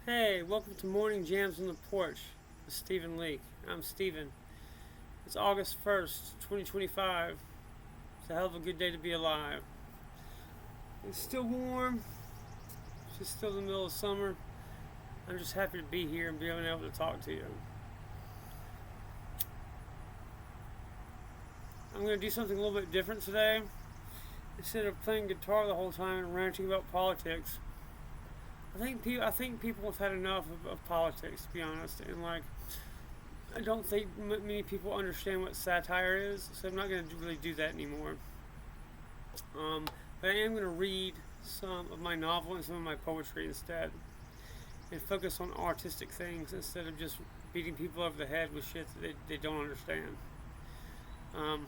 Hey, welcome to Morning Jams on the Porch with Stephen Leake. I'm Stephen. It's August 1st, 2025. It's a hell of a good day to be alive. It's still warm. It's just still the middle of summer. I'm just happy to be here and being able to talk to you. I'm going to do something a little bit different today. Instead of playing guitar the whole time and ranting about politics, I think people have had enough of politics, to be honest, and I don't think many people understand what satire is, so I'm not going to really do that anymore. Um, but I am going to read some of my novel and some of my poetry instead, and focus on artistic things instead of just beating people over the head with shit that they don't understand. Um,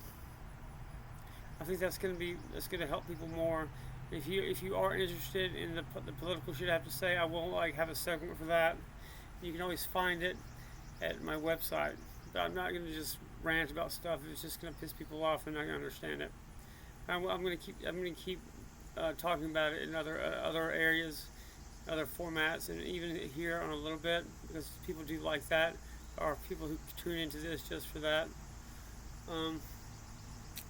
I think that's gonna help people more. If you are interested in the political shit I have to say, I will have a segment for that. You can always find it at my website. But I'm not gonna just rant about stuff if it's just gonna piss people off. They're not gonna understand it. I'm gonna keep talking about it in other areas, other formats, and even here on a little bit because people do like that. Or people who tune into this just for that. Um,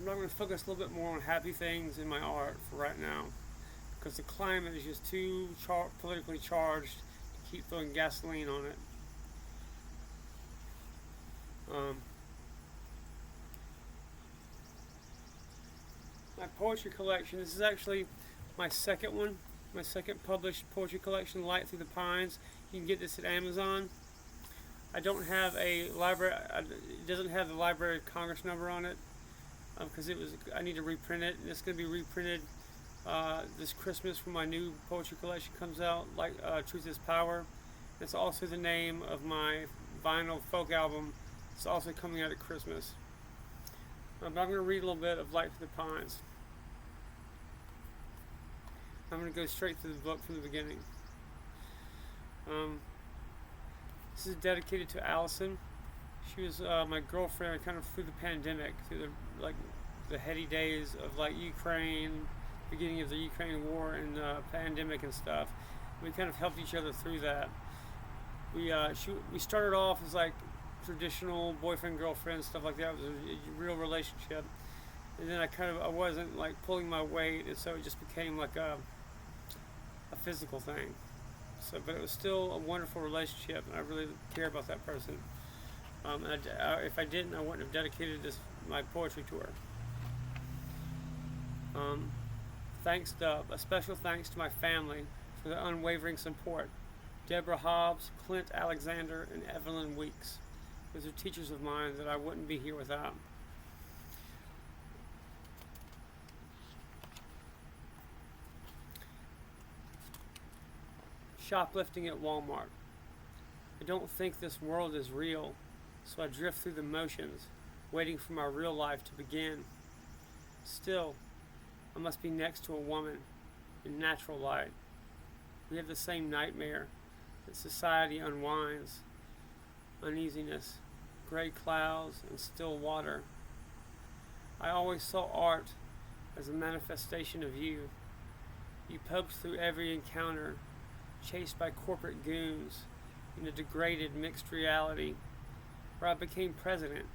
I'm going to focus a little bit more on happy things in my art for right now because the climate is just too politically charged to keep throwing gasoline on it. Um, my poetry collection, this is actually my second one, my second published poetry collection, Light Through the Pines. You can get this at Amazon. I don't have a library, it doesn't have the Library of Congress number on it because I need to reprint it, and it's going to be reprinted this Christmas when my new poetry collection comes out, like Truth is Power. It's also the name of my vinyl folk album. It's also coming out at Christmas. But I'm going to read a little bit of Light Through the Pines. I'm going to go straight through the book from the beginning. Um, this is dedicated to Allison. She was my girlfriend kind of through the pandemic, through the heady days of Ukraine, beginning of the Ukraine war and pandemic and stuff. We kind of helped each other through that. We started off as traditional boyfriend girlfriend stuff like that. It was a real relationship, and then I wasn't pulling my weight, and so it just became a physical thing. So, but it was still a wonderful relationship, and I really care about that person. If I didn't, I wouldn't have dedicated my poetry to her. Thanks, Dub. A special thanks to my family for their unwavering support. Deborah Hobbs, Clint Alexander, and Evelyn Weeks. Those are teachers of mine that I wouldn't be here without. Shoplifting at Walmart. I don't think this world is real, so I drift through the motions, waiting for my real life to begin. Still, I must be next to a woman in natural light. We have the same nightmare that society unwinds: uneasiness, gray clouds, and still water. I always saw art as a manifestation of you. You poked through every encounter, chased by corporate goons in a degraded mixed reality, where I became president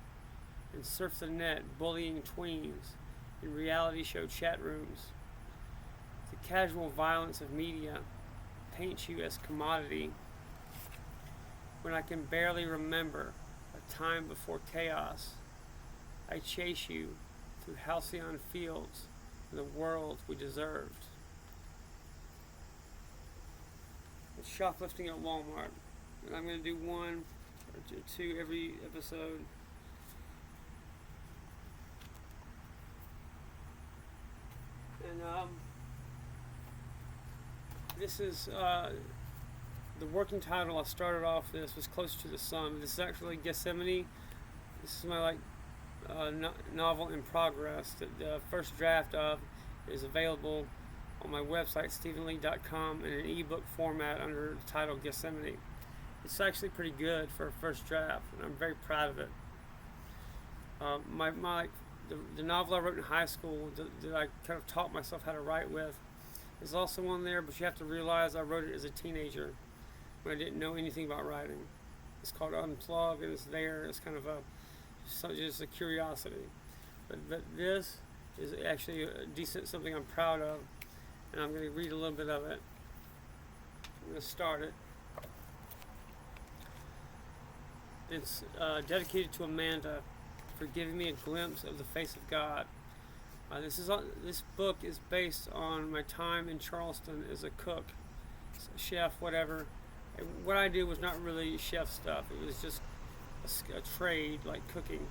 and surfed the net bullying tweens in reality show chat rooms. The casual violence of media paints you as commodity. When I can barely remember a time before chaos, I chase you through halcyon fields in the world we deserved. It's shoplifting at Walmart, and I'm going to do one or two every episode. And this is the working title. I started off this was Closer to the Sun. This is actually Gethsemane. This is my novel in progress that the first draft of is available on my website stephenlee.com in an ebook format under the title Gethsemane. It's actually pretty good for a first draft, and I'm very proud of it. The novel I wrote in high school that I kind of taught myself how to write with is also on there, but you have to realize I wrote it as a teenager. when I didn't know anything about writing. It's called Unplug, and it's there. It's kind of just a curiosity. But this is actually a decent something I'm proud of, and I'm going to read a little bit of it. I'm going to start it. It's dedicated to Amanda for giving me a glimpse of the face of God. This book is based on my time in Charleston as a cook, chef, whatever. And what I did was not really chef stuff. It was just a trade like cooking.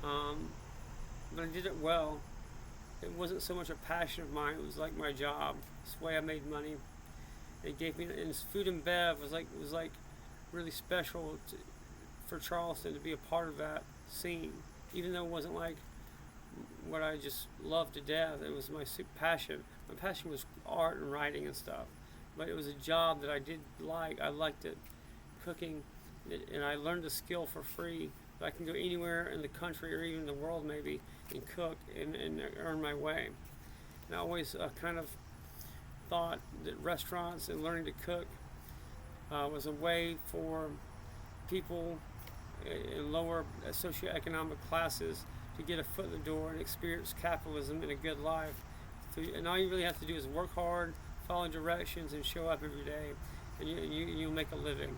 But I did it well. It wasn't so much a passion of mine. It was like my job. It's the way I made money. It gave me, and food and bev was like really special for Charleston to be a part of that scene. Even though it wasn't like what I just loved to death, it was my passion. My passion was art and writing and stuff. But it was a job that I did like. I liked it, cooking, and I learned the skill for free. I can go anywhere in the country or even the world maybe and cook and earn my way. And I always kind of thought that restaurants and learning to cook was a way for people in lower socioeconomic classes to get a foot in the door and experience capitalism and a good life. And all you really have to do is work hard, follow directions, and show up every day, and you'll make a living.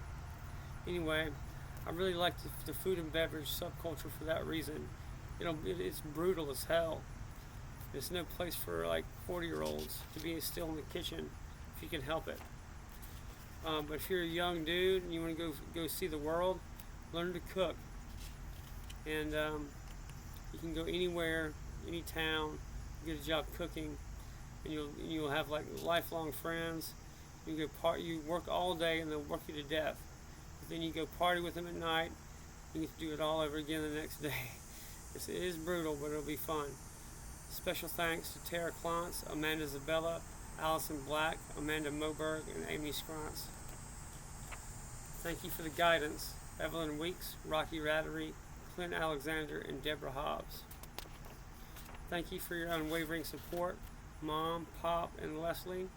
Anyway, I really like the food and beverage subculture for that reason. It's brutal as hell. There's no place for like 40-year-olds to be still in the kitchen if you can help it. But if you're a young dude and you want to go see the world, learn to cook. And you can go anywhere, any town, get a job cooking, and you'll have like lifelong friends. You work all day and they'll work you to death. But then you go party with them at night. You get to do it all over again the next day. It is brutal, but it'll be fun. Special thanks to Tara Klontz, Amanda Zabella, Allison Black, Amanda Moberg, and Amy Scrontz. Thank you for the guidance, Evelyn Weeks, Rocky Rattery, Clint Alexander, and Deborah Hobbs. Thank you for your unwavering support, Mom, Pop, and Leslie.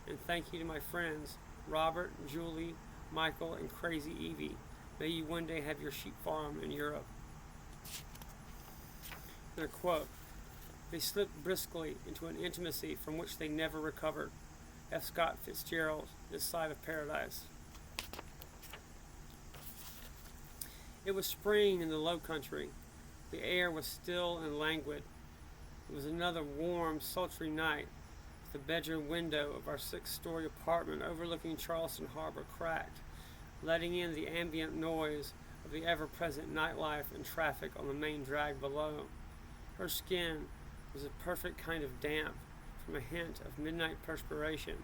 And thank you to my friends, Robert, Julie, Michael, and Crazy Evie. May you one day have your sheep farm in Europe. Their quote: they slipped briskly into an intimacy from which they never recovered. F. Scott Fitzgerald, This Side of Paradise. It was spring in the Low Country. The air was still and languid. It was another warm, sultry night. The bedroom window of our 6-story apartment overlooking Charleston Harbor cracked, letting in the ambient noise of the ever-present nightlife and traffic on the main drag below. Her skin was a perfect kind of damp from a hint of midnight perspiration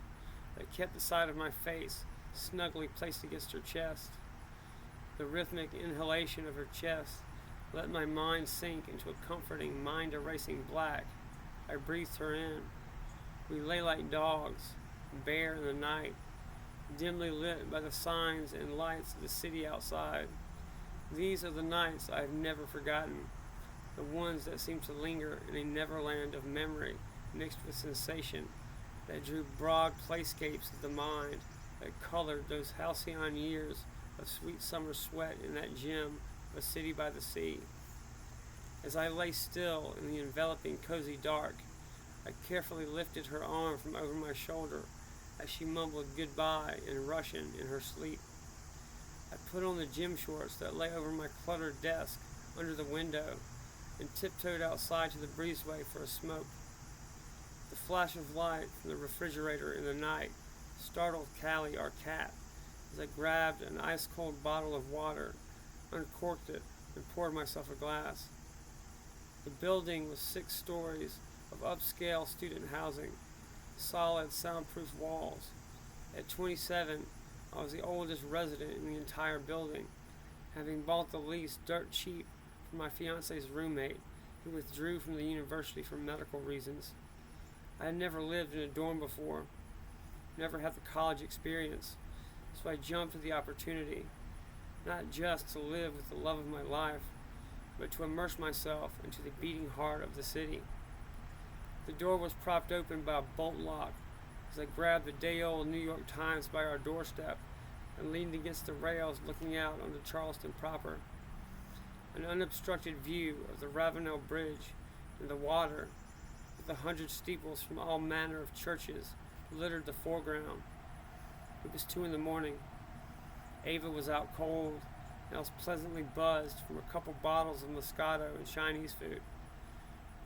that kept the side of my face snugly placed against her chest. The rhythmic inhalation of her chest let my mind sink into a comforting, mind-erasing black. I breathed her in. We lay like dogs, bare in the night, dimly lit by the signs and lights of the city outside. These are the nights I have never forgotten, the ones that seem to linger in a neverland of memory mixed with sensation, that drew broad playscapes of the mind, that colored those halcyon years of sweet summer sweat in that gem of a city by the sea. As I lay still in the enveloping cozy dark, I carefully lifted her arm from over my shoulder as she mumbled goodbye in Russian in her sleep. I put on the gym shorts that lay over my cluttered desk under the window and tiptoed outside to the breezeway for a smoke. The flash of light from the refrigerator in the night startled Callie, our cat, as I grabbed an ice-cold bottle of water, uncorked it, and poured myself a glass. The building was 6 stories of upscale student housing, solid soundproof walls. At 27, I was the oldest resident in the entire building, having bought the lease dirt cheap from my fiance's roommate, who withdrew from the university for medical reasons. I had never lived in a dorm before, never had the college experience, so I jumped at the opportunity, not just to live with the love of my life, but to immerse myself into the beating heart of the city. The door was propped open by a bolt lock as I grabbed the day-old New York Times by our doorstep and leaned against the rails looking out onto Charleston proper. An unobstructed view of the Ravenel Bridge and the water, with 100 steeples from all manner of churches, littered the foreground. It was 2 a.m. Ava was out cold, and I was pleasantly buzzed from a couple bottles of Moscato and Chinese food.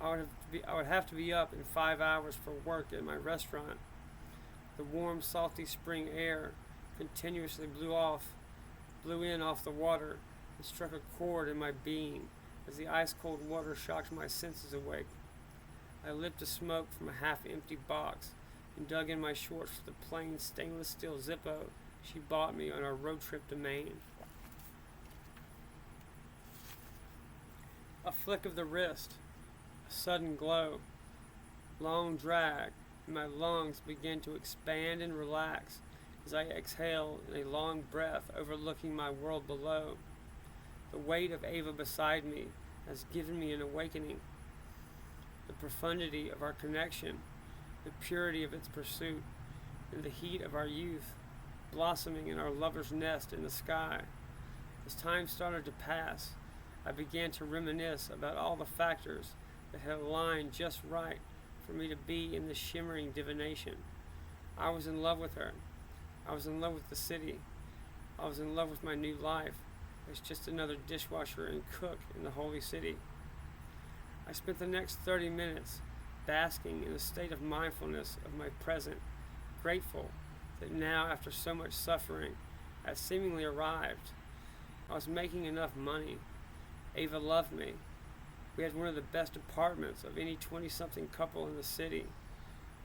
I would have to be up in 5 hours for work at my restaurant. The warm, salty spring air continuously blew in off the water and struck a chord in my being as the ice-cold water shocked my senses awake. I lit a smoke from a half-empty box and dug in my shorts for the plain stainless steel Zippo she bought me on our road trip to Maine. A flick of the wrist, a sudden glow, long drag, and my lungs began to expand and relax as I exhaled in a long breath overlooking my world below. The weight of Ava beside me has given me an awakening. The profundity of our connection, the purity of its pursuit, and the heat of our youth, blossoming in our lover's nest in the sky. As time started to pass, I began to reminisce about all the factors that had aligned just right for me to be in this shimmering divination. I was in love with her. I was in love with the city. I was in love with my new life as just another dishwasher and cook in the holy city. I spent the next 30 minutes basking in a state of mindfulness of my present, grateful that now, after so much suffering, I had seemingly arrived. I was making enough money. Ava loved me. We had one of the best apartments of any 20-something couple in the city.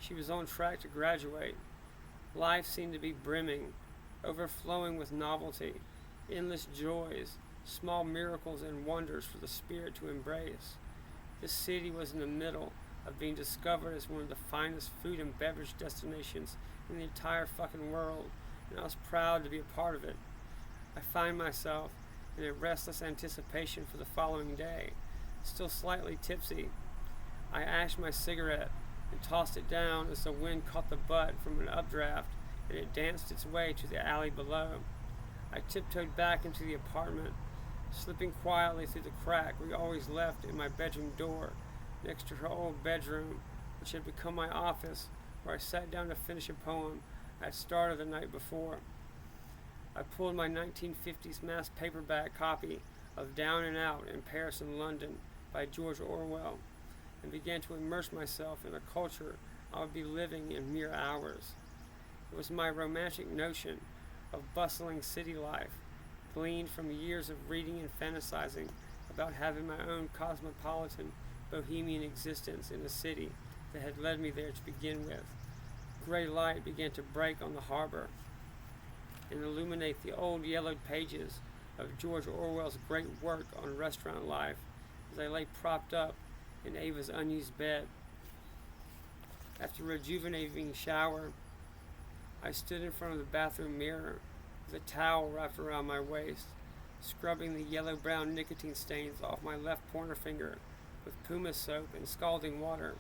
She was on track to graduate. Life seemed to be brimming, overflowing with novelty, endless joys, small miracles and wonders for the spirit to embrace. This city was in the middle of being discovered as one of the finest food and beverage destinations in the entire fucking world, and I was proud to be a part of it. I find myself in a restless anticipation for the following day, still slightly tipsy. I ashed my cigarette and tossed it down as the wind caught the butt from an updraft and it danced its way to the alley below. I tiptoed back into the apartment, slipping quietly through the crack we always left in my bedroom door, next to her old bedroom, which had become my office, where I sat down to finish a poem I had started the night before. I pulled my 1950s mass paperback copy of Down and Out in Paris and London by George Orwell and began to immerse myself in a culture I would be living in mere hours. It was my romantic notion of bustling city life, gleaned from years of reading and fantasizing about having my own cosmopolitan, bohemian existence in a city that had led me there to begin with. Gray light began to break on the harbor and illuminate the old yellowed pages of George Orwell's great work on restaurant life as I lay propped up in Ava's unused bed. After a rejuvenating shower, I stood in front of the bathroom mirror with a towel wrapped around my waist, scrubbing the yellow-brown nicotine stains off my left pointer finger with Puma soap and scalding water.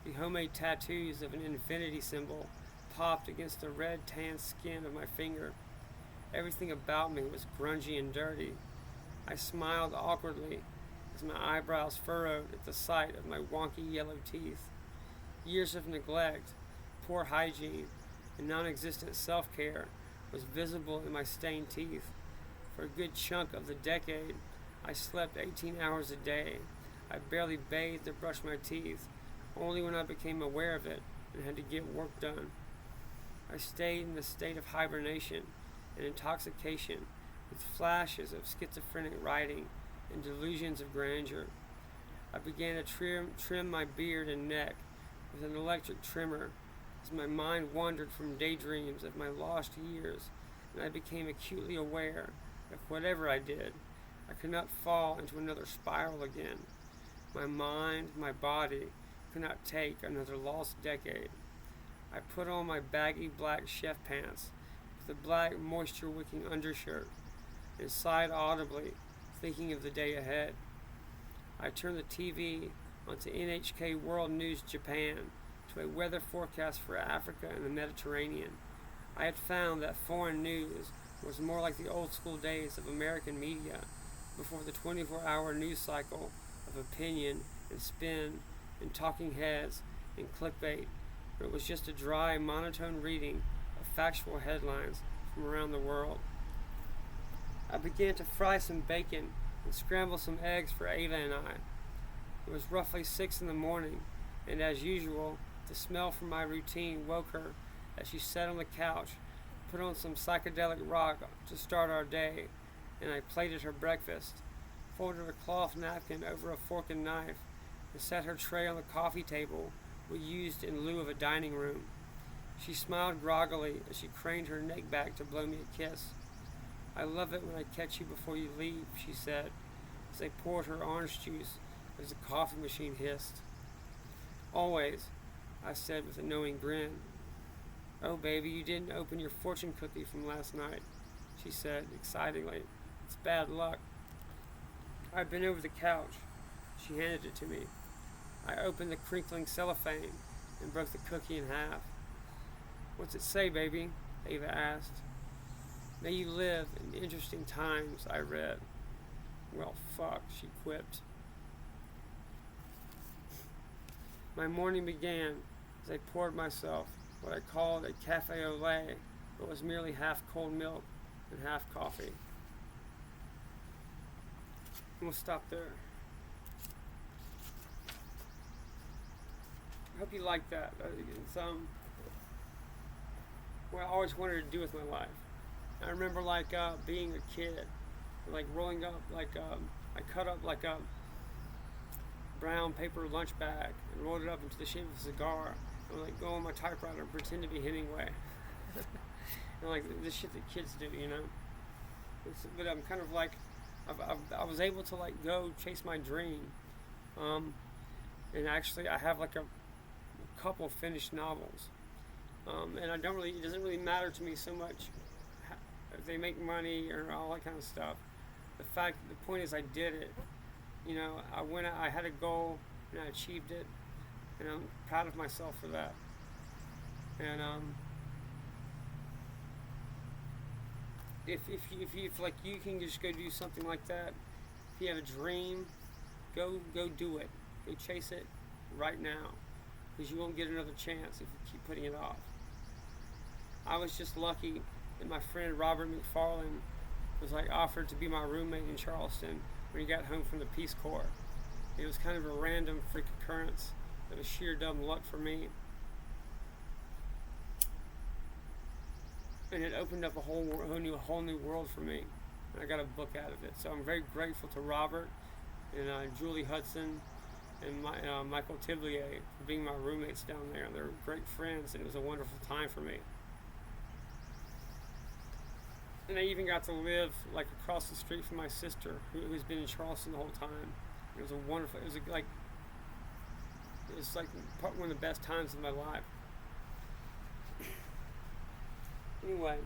The homemade tattoos of an infinity symbol popped against the red tan skin of my finger. Everything about me was grungy and dirty. I smiled awkwardly as my eyebrows furrowed at the sight of my wonky yellow teeth. Years of neglect, poor hygiene, and non-existent self-care was visible in my stained teeth. For a good chunk of the decade, I slept 18 hours a day. I barely bathed or brushed my teeth, only when I became aware of it and had to get work done. I stayed in a state of hibernation and intoxication, with flashes of schizophrenic writing and delusions of grandeur. I began to trim my beard and neck with an electric trimmer as my mind wandered from daydreams of my lost years, and I became acutely aware that whatever I did, I could not fall into another spiral again. My mind, my body, could not take another lost decade. I put on my baggy black chef pants with a black moisture-wicking undershirt and sighed audibly, thinking of the day ahead. I turned the TV onto NHK World News Japan to a weather forecast for Africa and the Mediterranean. I had found that foreign news was more like the old school days of American media, before the 24-hour news cycle of opinion and spin and talking heads and clickbait, but it was just a dry, monotone reading of factual headlines from around the world. I began to fry some bacon and scramble some eggs for Ava and I. It was roughly 6 in the morning, and as usual, the smell from my routine woke her as she sat on the couch, put on some psychedelic rock to start our day, and I plated her breakfast, folded a cloth napkin over a fork and knife, and set her tray on the coffee table we used in lieu of a dining room. She smiled groggily as she craned her neck back to blow me a kiss. "I love it when I catch you before you leave," she said, as I poured her orange juice as the coffee machine hissed. "Always," I said with a knowing grin. "Oh, baby, you didn't open your fortune cookie from last night," she said excitedly. "It's bad luck." I bent over the couch. She handed it to me. I opened the crinkling cellophane and broke the cookie in half. "What's it say, baby?" Ava asked. "May you live in interesting times," I read. "Well, fuck," she quipped. My morning began as I poured myself what I called a cafe au lait, but was merely half cold milk and half coffee. And we'll stop there. I hope you like that. It's what I always wanted to do with my life. I remember being a kid, rolling up I cut up a brown paper lunch bag and rolled it up into the shape of a cigar. And go on my typewriter and pretend to be Hemingway. And the shit that kids do, you know. But I'm kind of I was able to go chase my dream. And actually I have a couple finished novels. And it doesn't really matter to me so much if they make money or all that kind of stuff. The point is I did it. You know, I had a goal and I achieved it, and I'm proud of myself for that. And if you can just go do something like that, if you have a dream, go do it. Go chase it right now, because you won't get another chance if you keep putting it off. I was just lucky that my friend Robert McFarland was offered to be my roommate in Charleston when he got home from the Peace Corps. It was kind of a random freak occurrence that was sheer dumb luck for me. And it opened up a whole new world for me. And I got a book out of it. So I'm very grateful to Robert and Julie Hudson and Michael Tiblier for being my roommates down there. They're great friends, and it was a wonderful time for me. And I even got to live across the street from my sister, who's been in Charleston the whole time. It was one of the best times of my life. Anyway,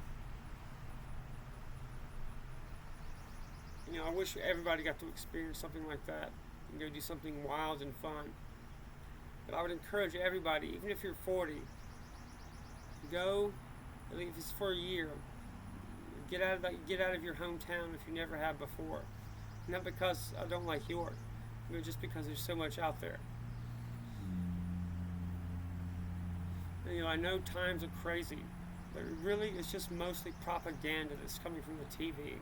I wish everybody got to experience something like that and go do something wild and fun. But I would encourage everybody, even if you're 40, go, at least if it's for a year. Get out of your hometown if you never have before. Not because I don't like York, but just because there's so much out there. And, I know times are crazy, but really it's just mostly propaganda that's coming from the TV.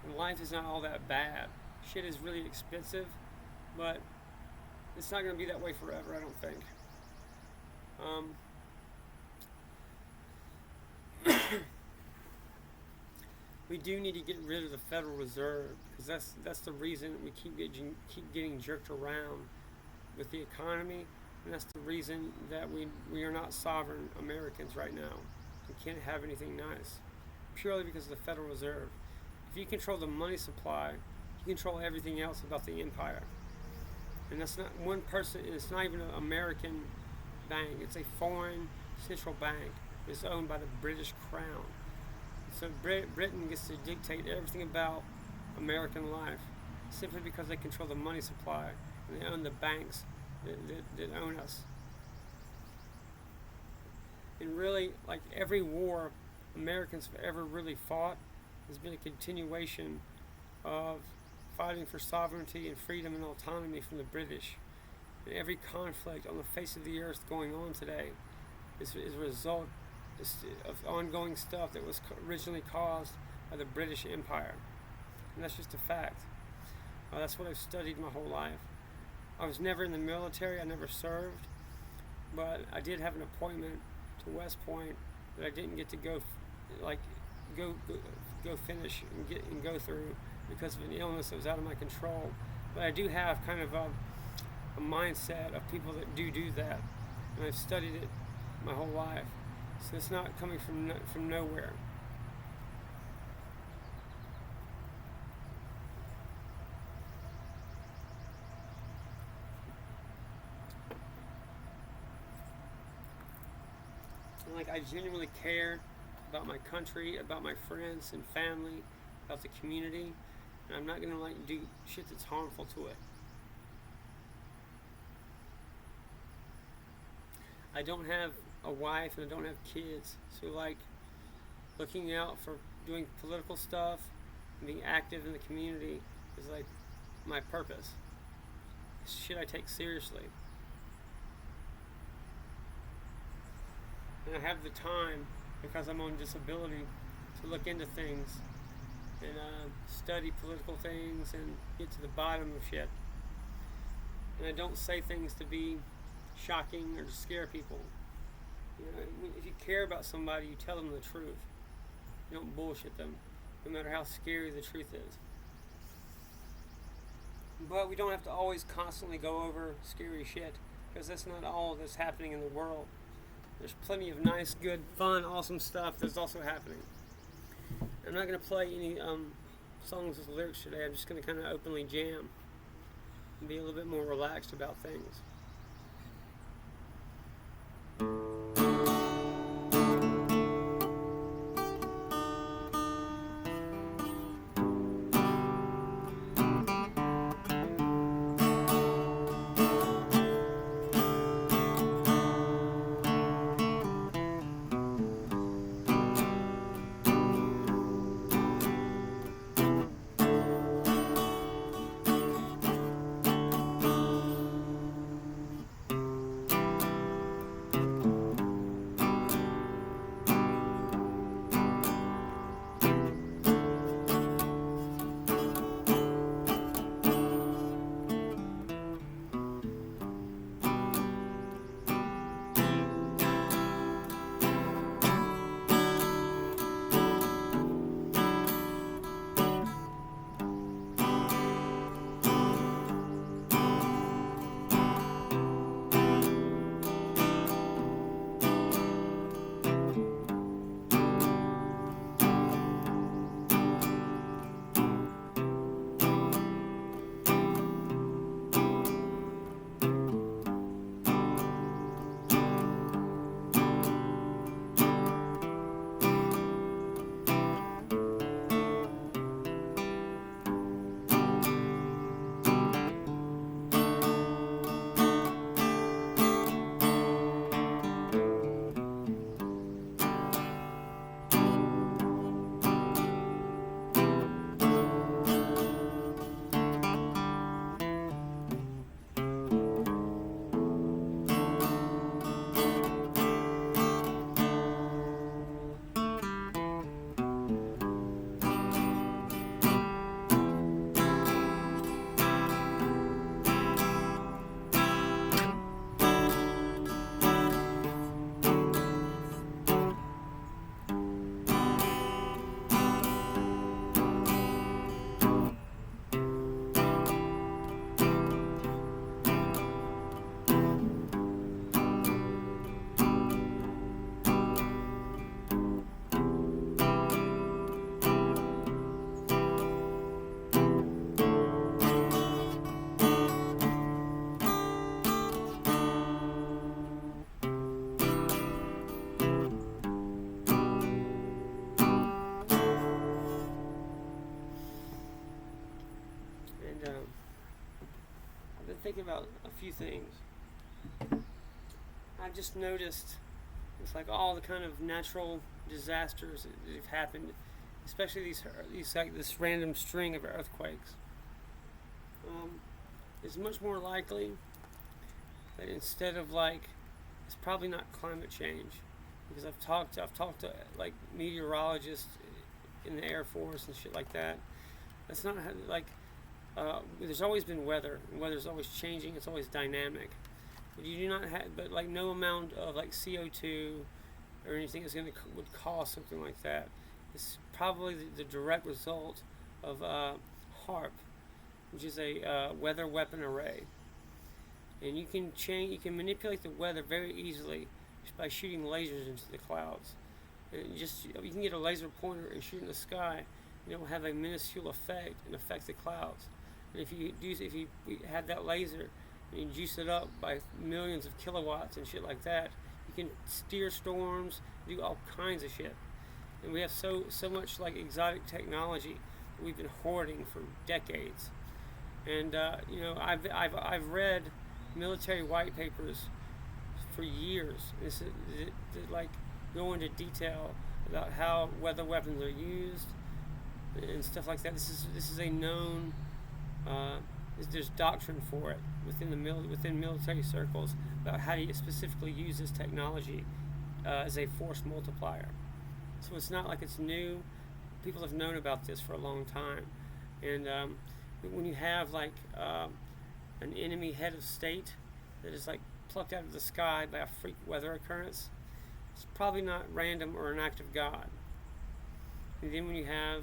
And life is not all that bad. Shit is really expensive, but it's not going to be that way forever, I don't think. We do need to get rid of the Federal Reserve, because that's the reason we keep getting jerked around with the economy, and that's the reason that we are not sovereign Americans right now. We can't have anything nice, purely because of the Federal Reserve. If you control the money supply, you control everything else about the empire. And that's not one person, and it's not even an American bank. It's a foreign central bank. It's owned by the British Crown. So Britain gets to dictate everything about American life simply because they control the money supply and they own the banks that own us. And really, every war Americans have ever really fought has been a continuation of fighting for sovereignty and freedom and autonomy from the British. And every conflict on the face of the earth going on today is a result of ongoing stuff that was originally caused by the British Empire. And that's just a fact. That's what I've studied my whole life. I was never in the military, I never served, but I did have an appointment to West Point that I didn't get to go finish and go through because of an illness that was out of my control. But I do have kind of a mindset of people that do that, and I've studied it my whole life. So it's not coming from nowhere. And like, I genuinely care about my country, about my friends and family, about the community, and I'm not gonna do shit that's harmful to it. I don't have a wife and I don't have kids, so looking out for doing political stuff and being active in the community is my purpose. It's shit I take seriously. And I have the time, because I'm on disability, to look into things and study political things and get to the bottom of shit. And I don't say things to be shocking or to scare people. If you care about somebody, you tell them the truth. You don't bullshit them, no matter how scary the truth is. But we don't have to always constantly go over scary shit, because that's not all that's happening in the world. There's plenty of nice, good, fun, awesome stuff that's also happening. I'm not going to play any songs with lyrics today. I'm just going to kind of openly jam and be a little bit more relaxed about things. Thinking about a few things. I just noticed It's like all the kind of natural disasters that have happened, especially these like this random string of earthquakes. Um, it's much more likely that instead of like, it's probably not climate change, because I've talked to like meteorologists in the Air Force and shit like that. That's not like there's always been weather, and weather's always changing. It's always dynamic. But you do not have, but like no amount of like CO2 or anything is would cause something like that. It's probably the direct result of HARP, which is a weather weapon array, and you can manipulate the weather very easily just by shooting lasers into the clouds. And you can get a laser pointer and shoot in the sky, and it will have a minuscule effect and affect the clouds. And if you have that laser and you juice it up by millions of kilowatts and shit like that, you can steer storms, do all kinds of shit. And we have so much like exotic technology that we've been hoarding for decades. And I've read military white papers for years. That like go into detail about how weather weapons are used and stuff like that. This is a known. There's doctrine for it within military circles about how to specifically use this technology as a force multiplier. So it's not like it's new. People have known about this for a long time, and when you have like an enemy head of state that is like plucked out of the sky by a freak weather occurrence, it's probably not random or an act of God. And then when you have,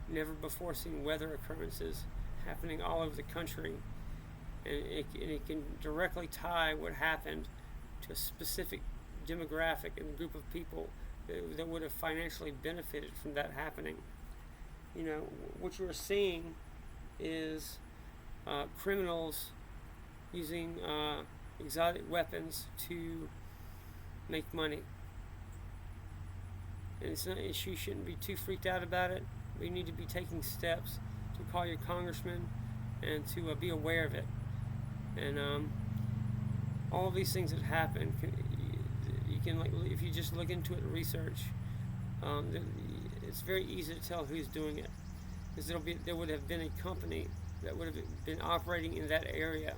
never before seen weather occurrences happening all over the country, and it can directly tie what happened to a specific demographic and group of people that would have financially benefited from that happening. What you're seeing is criminals using exotic weapons to make money. And you shouldn't be too freaked out about it, but you need to be taking steps to call your congressman and to be aware of it. And all of these things that happen, you can like, if you just look into it and research, it's very easy to tell who's doing it, because there would have been a company that would have been operating in that area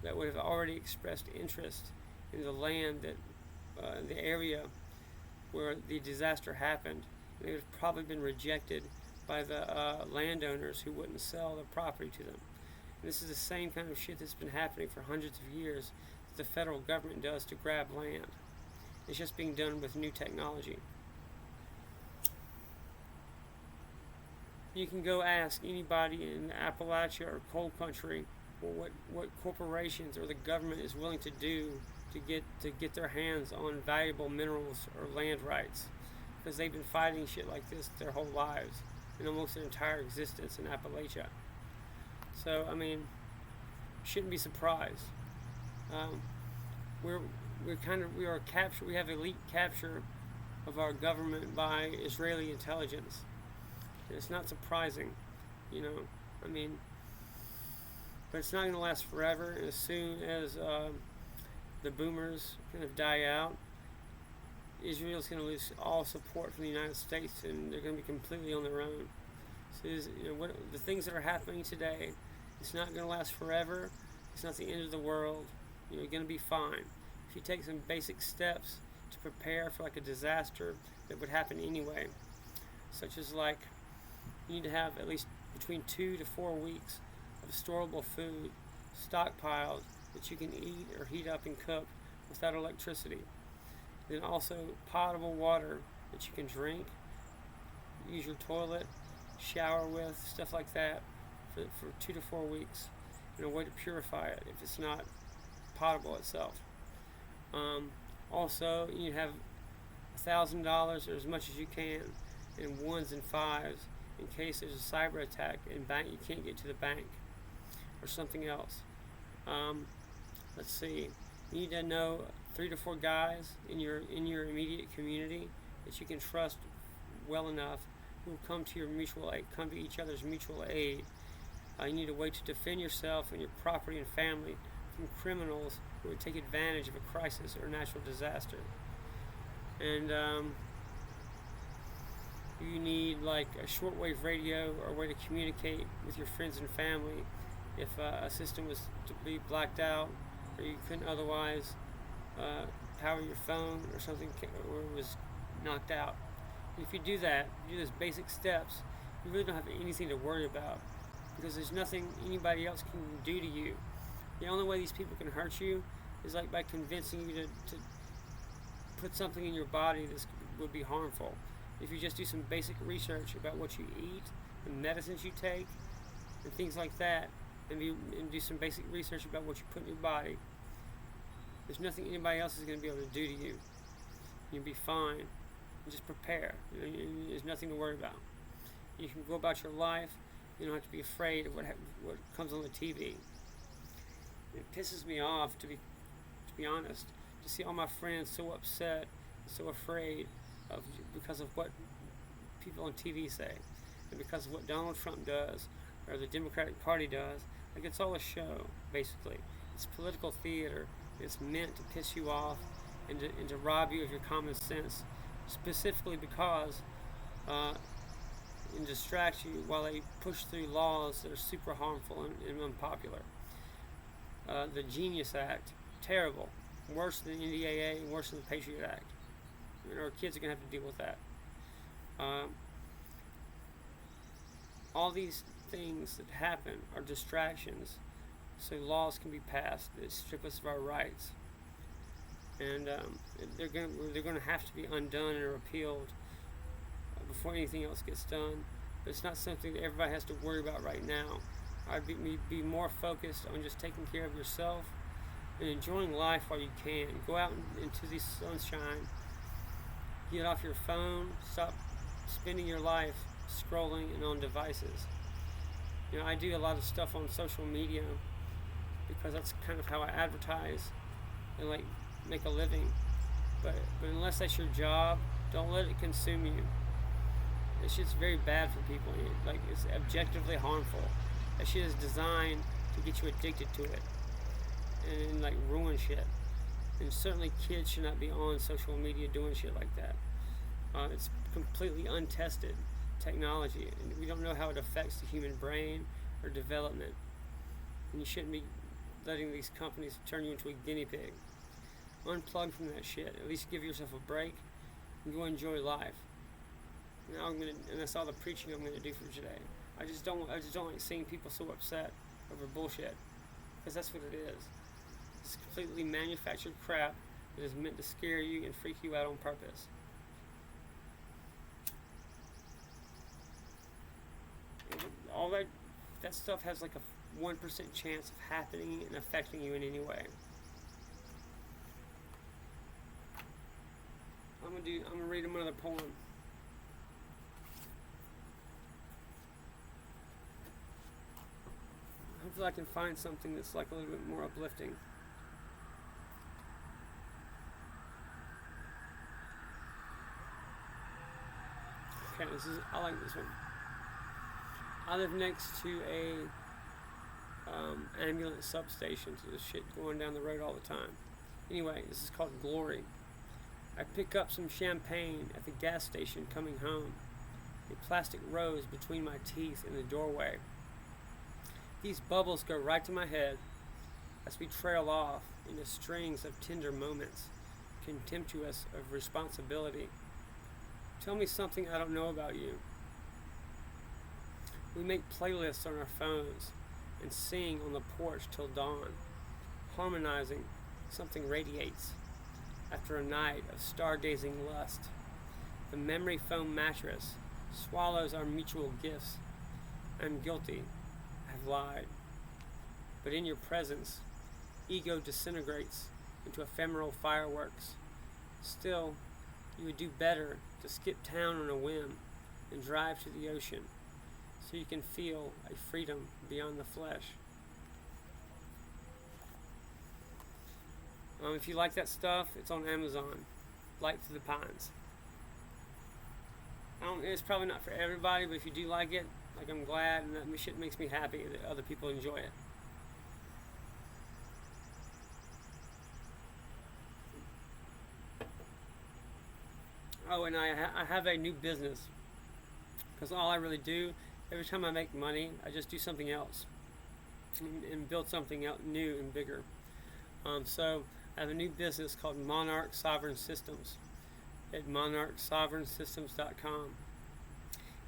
that would have already expressed interest in the land that the area where the disaster happened. They would have probably been rejected by the landowners who wouldn't sell the property to them. And this is the same kind of shit that's been happening for hundreds of years that the federal government does to grab land. It's just being done with new technology. You can go ask anybody in Appalachia or coal country what corporations or the government is willing to do to get their hands on valuable minerals or land rights, because they've been fighting shit like this their whole lives and almost their entire existence in Appalachia. So shouldn't be surprised. We have elite capture of our government by Israeli intelligence. And it's not surprising, but it's not going to last forever. And as soon as the boomers kind of die out, Israel's going to lose all support from the United States, and they're going to be completely on their own. So the things that are happening today, it's not going to last forever. It's not the end of the world. You're going to be fine if you take some basic steps to prepare for like a disaster that would happen anyway, such as like you need to have at least between 2 to 4 weeks of storable food stockpiled that you can eat or heat up and cook without electricity. Then also potable water that you can drink, use your toilet, shower with, stuff like that for 2 to 4 weeks, and a way to purify it if it's not potable itself. Also, you have $1,000 or as much as you can in ones and fives in case there's a cyber attack and you can't get to the bank or something else. Let's see. You need to know 3 to 4 guys in your immediate community that you can trust well enough who will come to each other's mutual aid. You need a way to defend yourself and your property and family from criminals who would take advantage of a crisis or natural disaster. and you need like a shortwave radio or a way to communicate with your friends and family if a system was to be blacked out or you couldn't otherwise uh, power your phone or something or was knocked out. And if you do that, you do those basic steps, you really don't have anything to worry about because there's nothing anybody else can do to you. The only way these people can hurt you is like by convincing you to put something in your body that would be harmful. If you just do some basic research about what you eat, the medicines you take, and things like that, and do some basic research about what you put in your body, there's nothing anybody else is going to be able to do to you. You'll be fine. And just prepare. There's nothing to worry about. You can go about your life. You don't have to be afraid of what comes on the TV. It pisses me off, to be honest, to see all my friends so upset, so afraid because of what people on TV say, and because of what Donald Trump does, or the Democratic Party does. Like, it's all a show, basically. It's political theater. It's meant to piss you off and to rob you of your common sense, specifically because and distract you while they push through laws that are super harmful and unpopular. The Genius Act, terrible, worse than the NDAA and worse than the Patriot Act. Our kids are going to have to deal with that. All these things that happen are distractions, so laws can be passed that strip us of our rights, and they're going to have to be undone or repealed before anything else gets done. But it's not something that everybody has to worry about right now. I'd be more focused on just taking care of yourself and enjoying life while you can. Go out into the sunshine. Get off your phone. Stop spending your life scrolling and on devices. I do a lot of stuff on social media because that's kind of how I advertise and like make a living. But unless that's your job, don't let it consume you. That shit's very bad for people. Like, it's objectively harmful. That shit is designed to get you addicted to it and like ruin shit. And certainly kids should not be on social media doing shit like that. It's completely untested technology, and we don't know how it affects the human brain or development. And you shouldn't be letting these companies turn you into a guinea pig. Unplug from that shit. At least give yourself a break and go enjoy life. Now and that's all the preaching I'm gonna do for today. I just don't like seeing people so upset over bullshit, because that's what it is. It's completely manufactured crap that is meant to scare you and freak you out on purpose. All that stuff has like a 1% chance of happening and affecting you in any way. I'm gonna read them another poem. Hopefully I can find something that's like a little bit more uplifting. Okay, I like this one. I live next to a ambulance substation, so there's shit going down the road all the time. Anyway, this is called Glory. I pick up some champagne at the gas station coming home. A plastic rose between my teeth in the doorway. These bubbles go right to my head as we trail off into strings of tender moments, contemptuous of responsibility. Tell me something I don't know about you. We make playlists on our phones and sing on the porch till dawn. Harmonizing, something radiates. After a night of stargazing lust, the memory foam mattress swallows our mutual gifts. I'm guilty. I've lied. But in your presence, ego disintegrates into ephemeral fireworks. Still, you would do better to skip town on a whim and drive to the ocean, so you can feel a freedom beyond the flesh. If you like that stuff, it's on Amazon. Light to the Pines. It's probably not for everybody, but if you do like it, like, I'm glad, and that shit makes me happy that other people enjoy it. Oh, and I have a new business, because all I really do, every time I make money, I just do something else and build something out new and bigger. So I have a new business called Monarch Sovereign Systems at monarchsovereignsystems.com.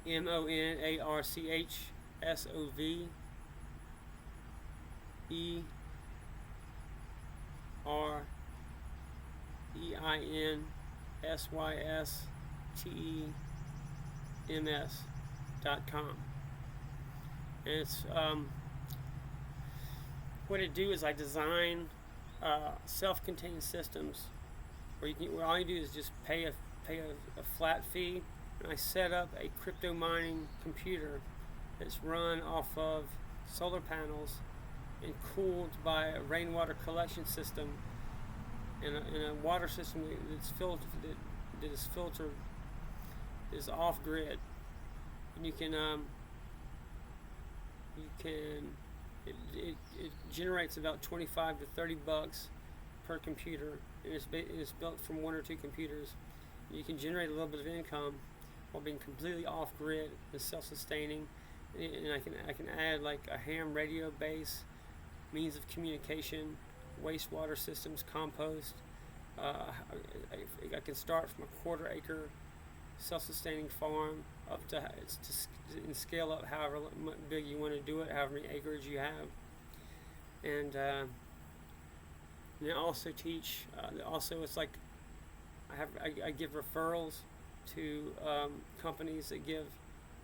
MONARCSOVEREINSYSTEMS.com. And it's what I do is I design self-contained systems where all you do is just pay a flat fee, and I set up a crypto mining computer that's run off of solar panels and cooled by a rainwater collection system and a water system that's filtered is off grid, and it generates about 25 to 30 bucks per computer, and it's built from one or two computers. You can generate a little bit of income while being completely off grid and self-sustaining. And I can add like a ham radio base, means of communication, wastewater systems, compost. I can start from a quarter-acre self-sustaining farm up to and scale up however big you want to do it, however many acres you have. And I also teach. Also, it's like I give referrals to companies that give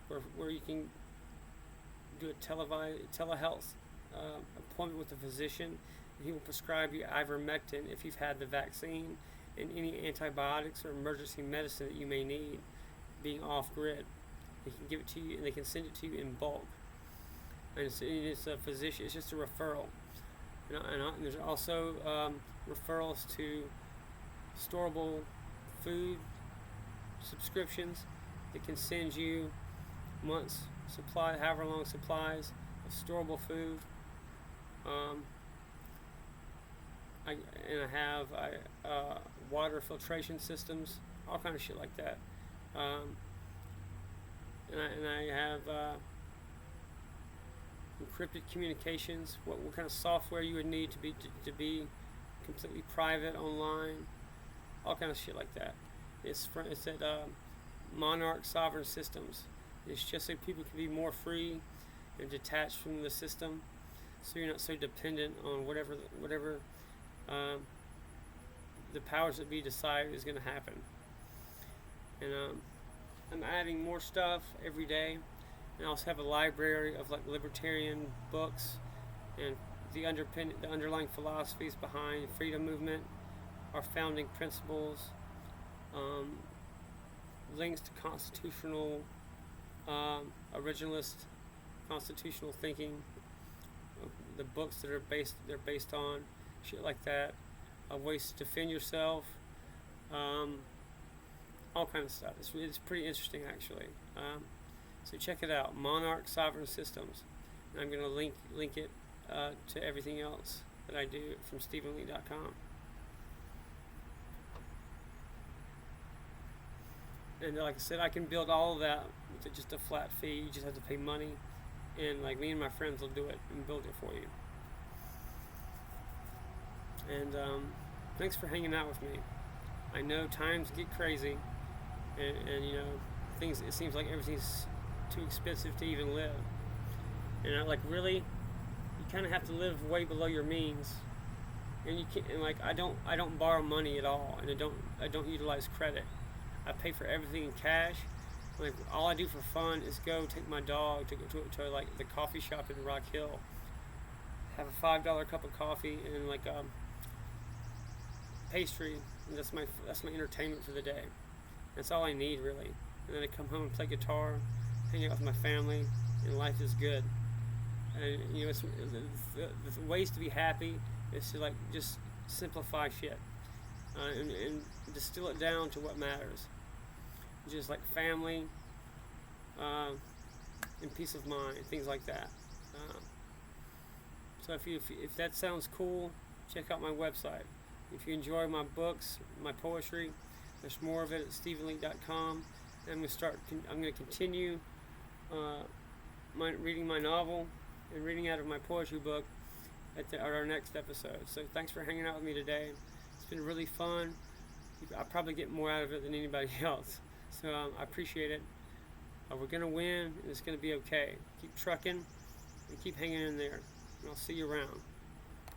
where you can do a telehealth appointment with a physician. He will prescribe you ivermectin if you've had the vaccine and any antibiotics or emergency medicine that you may need being off grid. They can give it to you, and they can send it to you in bulk. And it's a physician. It's just a referral. And there's also referrals to storable food subscriptions that can send you months supply, however long supplies of storable food. I have water filtration systems, all kind of shit like that. And I have encrypted communications. What kind of software you would need to be completely private online, all kind of shit like that. It's at Monarch Sovereign Systems. It's just so people can be more free and detached from the system, so you're not so dependent on whatever the powers that be decide is going to happen. And I'm adding more stuff every day, and I also have a library of like libertarian books and the underlying philosophies behind the freedom movement, our founding principles, links to constitutional originalist constitutional thinking, the books that they're based on, shit like that, ways to defend yourself, all kind of stuff. It's pretty interesting actually. So check it out, Monarch Sovereign Systems. And I'm going to link it to everything else that I do from StephenLeake.com. And like I said, I can build all of that with just a flat fee. You just have to pay money, and like me and my friends will do it and build it for you. And thanks for hanging out with me. I know times get crazy, and you know, it seems like everything's too expensive to even live. And really, you kind of have to live way below your means. And you can't. And like I don't borrow money at all, and I don't utilize credit. I pay for everything in cash. Like all I do for fun is go take my dog to like the coffee shop in Rock Hill, have a $5 cup of coffee and like pastry, and that's my entertainment for the day. That's all I need really. And then I come home and play guitar, hang out with my family, and life is good. And you know, the ways to be happy is to like just simplify shit and distill it down to what matters. Just like family and peace of mind, things like that. So if that sounds cool, check out my website. If you enjoy my books, my poetry, There's more of it at StephenLeake.com. And I'm going to continue reading my novel and reading out of my poetry book at our next episode. So thanks for hanging out with me today. It's been really fun. I probably get more out of it than anybody else. So I appreciate it. We're going to win, and it's going to be okay. Keep trucking and keep hanging in there. And I'll see you around.